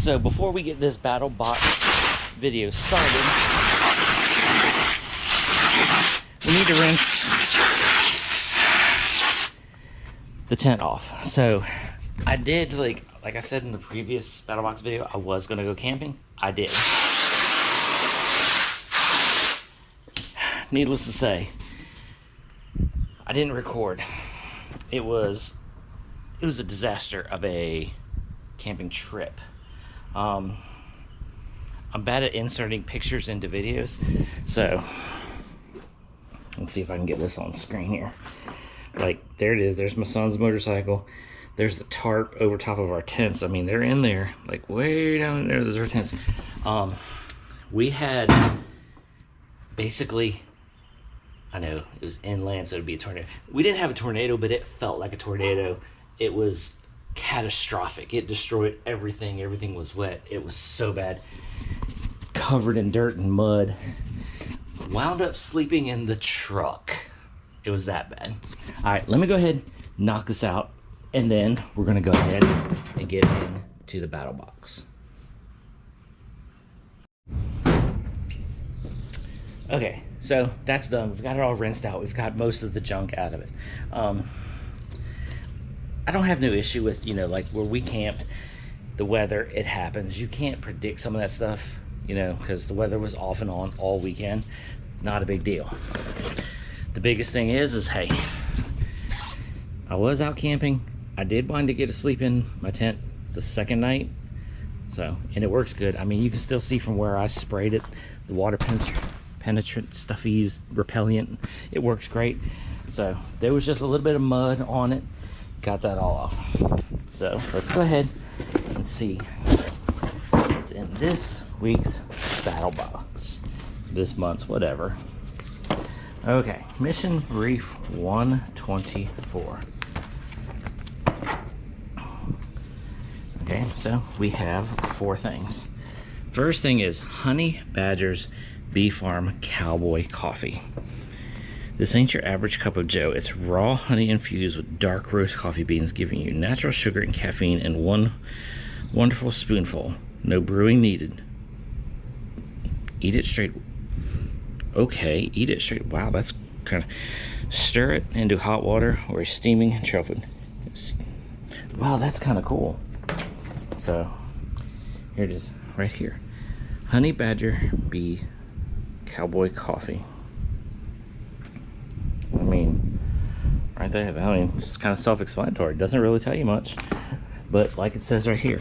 So before we get this Battlbox video started, we need to rinse the tent off. So I did, like I said in the previous Battlbox video, I was gonna go camping. I did. Needless to say, I didn't record. It was a disaster of a camping trip. I'm bad at inserting pictures into videos, so let's see if I can get this on screen here. Like, there it is. There's my son's motorcycle. There's the tarp over top of our tents. I mean, they're in there, like way down there. There's our tents. We had basically, I know it was inland, so it'd be a tornado. We didn't have a tornado, but it felt like a tornado. It was catastrophic. It destroyed everything. Everything was wet. It was so bad. Covered in dirt and mud. Wound up sleeping in the truck. It was that bad. All right, let me go ahead, knock this out, and then we're gonna go ahead and get into the Battlbox. Okay, so that's done. We've got it all rinsed out. We've got most of the junk out of it. I don't have no issue with, you know, like where we camped, the weather, it happens. You can't predict some of that stuff, you know, because the weather was off and on all weekend. Not a big deal. The biggest thing is hey, I was out camping. I did wind to get to sleep in my tent the second night. So, and it works good. I mean, you can still see from where I sprayed it, the water penetrant stuffies, repellent. It works great. So there was just a little bit of mud on it. Got that all off. So let's go ahead and see what's in this week's Battlbox. This month's, whatever. Okay, mission brief 124. Okay, so we have 4 things. First thing is Honey Badger's Bee Farm Cowboy Coffee. This ain't your average cup of joe. It's raw honey infused with dark roast coffee beans, giving you natural sugar and caffeine in one wonderful spoonful. No brewing needed. Eat it straight. Okay, eat it straight. Wow, that's kind of... Stir it into hot water or a steaming trail food. Wow, that's kind of cool. So, here it is, right here. Honey Badger Bee Cowboy Coffee. I mean, right there, I mean, it's kind of self-explanatory. It doesn't really tell you much, but like it says right here,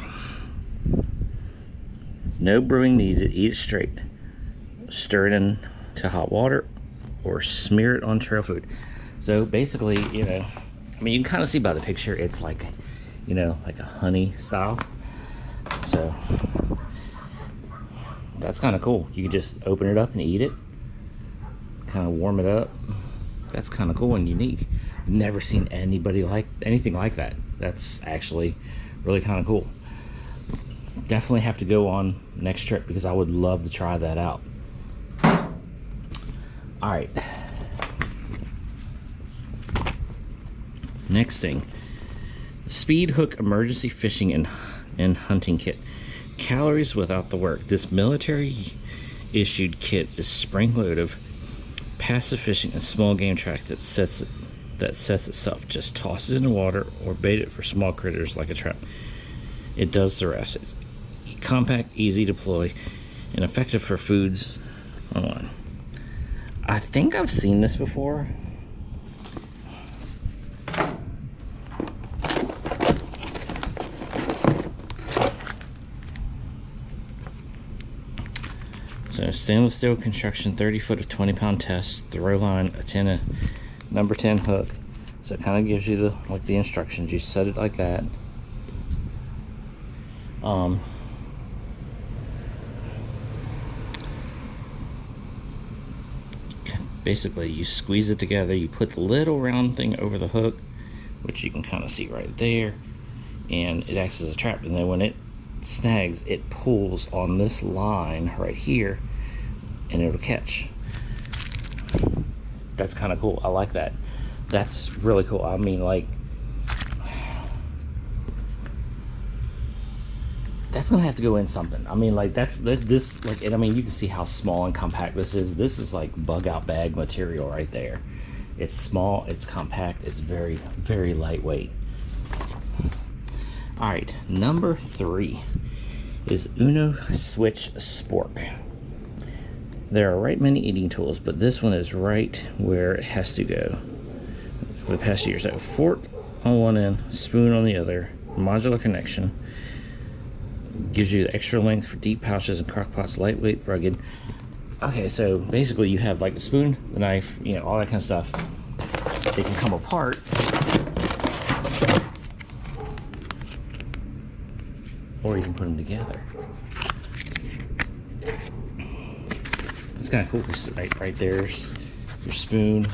no brewing needed. Eat it straight. Stir it into hot water or smear it on trail food. So basically, you know, I mean, you can kind of see by the picture, it's like, you know, like a honey style. So that's kind of cool. You can just open it up and eat it, kind of warm it up. That's kind of cool and unique. Never seen anything like that. That's actually really kind of cool. Definitely have to go on next trip because I would love to try that out. All right. Next thing, Speed Hook Emergency Fishing and Hunting Kit. Calories without the work. This military issued kit is spring-loaded of passive fishing and small game track that sets itself. Just toss it in the water or bait it for small critters like a trap. It does the rest. It's compact, easy to deploy, and effective for foods. Hold on. I think I've seen this before. So stainless steel construction, 30 foot of 20-pound test, throw line, a number 10 hook. So it kind of gives you the instructions. You set it like that. Basically, you squeeze it together. You put the little round thing over the hook, which you can kind of see right there, and it acts as a trap. And then when it snags, it pulls on this line right here and it'll catch. That's kind of cool. I like that. That's really cool. I mean, like, that's gonna have to go in something. I mean, like this, like, and I mean, you can see how small and compact this is. This is like bug out bag material right there. It's small, it's compact, it's very, very lightweight. All right, number 3 is Uno Switch Spork. There are right many eating tools, but this one is right where it has to go. For the past year or so, fork on one end, spoon on the other, modular connection. Gives you the extra length for deep pouches and crock pots, lightweight, rugged. Okay, so basically you have like the spoon, the knife, you know, all that kind of stuff. They can come apart. Or you can put them together. It's kind of cool. Right there's your spoon.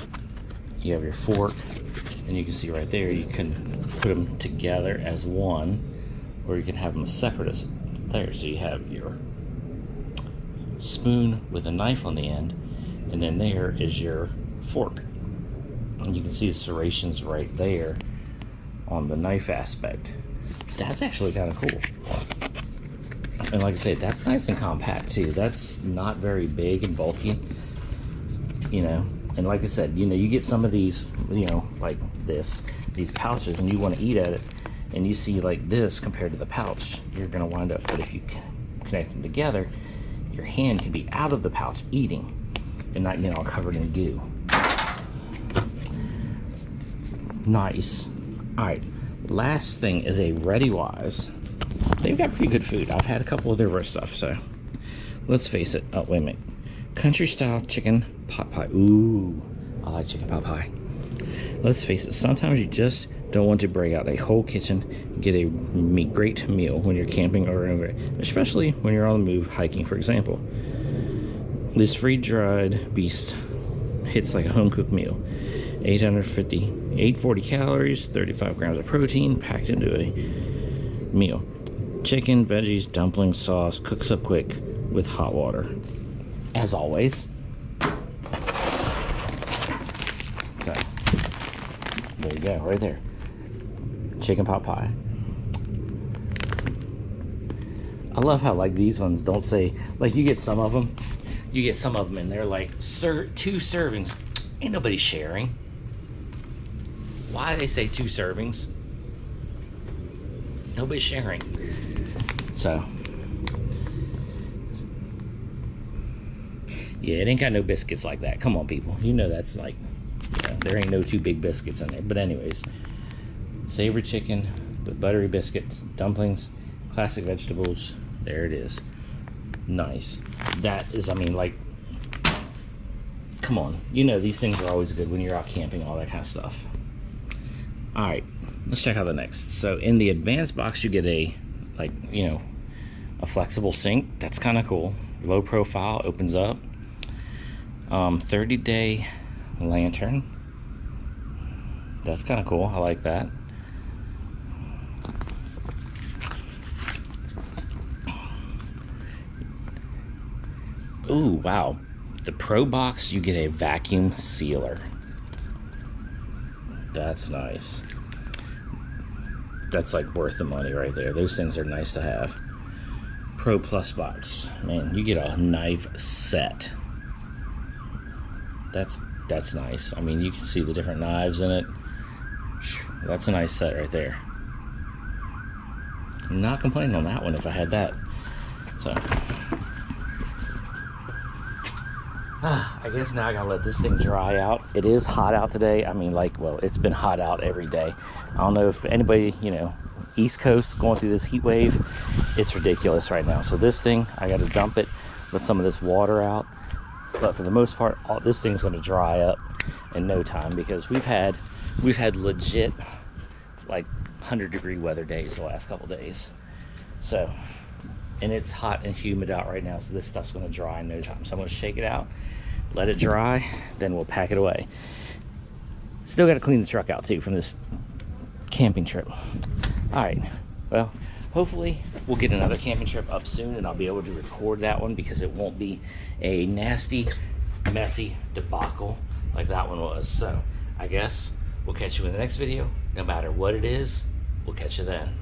You have your fork. And you can see right there, you can put them together as one. Or you can have them separate as there. So you have your spoon with a knife on the end, and then there is your fork. And you can see the serrations right there on the knife aspect. That's actually kind of cool. And like I said, that's nice and compact too. That's not very big and bulky, you know. And like I said, you know, you get some of these, you know, like these pouches, and you want to eat at it, and you see like this compared to the pouch, you're gonna wind up, but if you connect them together, your hand can be out of the pouch eating and not getting all covered in goo. Nice. All right, last thing is a ReadyWise. They've got pretty good food. I've had a couple of their roast stuff, so let's face it. Oh, wait a minute. Country style chicken pot pie. Ooh, I like chicken pot pie. Let's face it, sometimes you just don't want to break out a whole kitchen and get a great meal when you're camping or especially when you're on the move, hiking, for example. This free-dried beast hits like a home-cooked meal. 840 calories, 35 grams of protein packed into a meal. Chicken, veggies, dumplings, sauce, cooks up quick with hot water. As always. So, there you go, right there. Chicken pot pie. I love how like these ones don't say, like you get some of them and they're like, sir, 2 servings. Ain't nobody sharing. Why do they say 2 servings? Nobody's sharing. So yeah, it ain't got no biscuits like that. Come on, people. You know that's like, you know, there ain't no 2 big biscuits in there. But anyways, savory chicken with buttery biscuits, dumplings, classic vegetables. There it is. Nice. That is, I mean, like, come on. You know these things are always good when you're out camping, all that kind of stuff. All right, let's check out the next. So in the advanced box, you get a, like, you know, a flexible sink. That's kind of cool. Low profile, opens up. 30-day lantern. That's kind of cool. I like that. Ooh, wow. The Pro Box, you get a vacuum sealer. That's nice. That's like worth the money right there. Those things are nice to have. Pro Plus Box. Man, you get a knife set. That's nice. I mean, you can see the different knives in it. That's a nice set right there. I'm not complaining on that one if I had that. So I guess now I gotta let this thing dry out. It is hot out today. I mean, like, well, it's been hot out every day. I don't know if anybody, you know, East Coast going through this heat wave. It's ridiculous right now. So this thing, I gotta dump it, let some of this water out. But for the most part, this thing's gonna dry up in no time, because we've had legit like 100-degree weather days the last couple days. So, and it's hot and humid out right now, so this stuff's gonna dry in no time. So I'm gonna shake it out, let it dry, then we'll pack it away. Still gotta clean the truck out too from this camping trip. All right, well, hopefully we'll get another camping trip up soon, and I'll be able to record that one, because it won't be a nasty, messy debacle like that one was. So I guess we'll catch you in the next video. No matter what it is, we'll catch you then.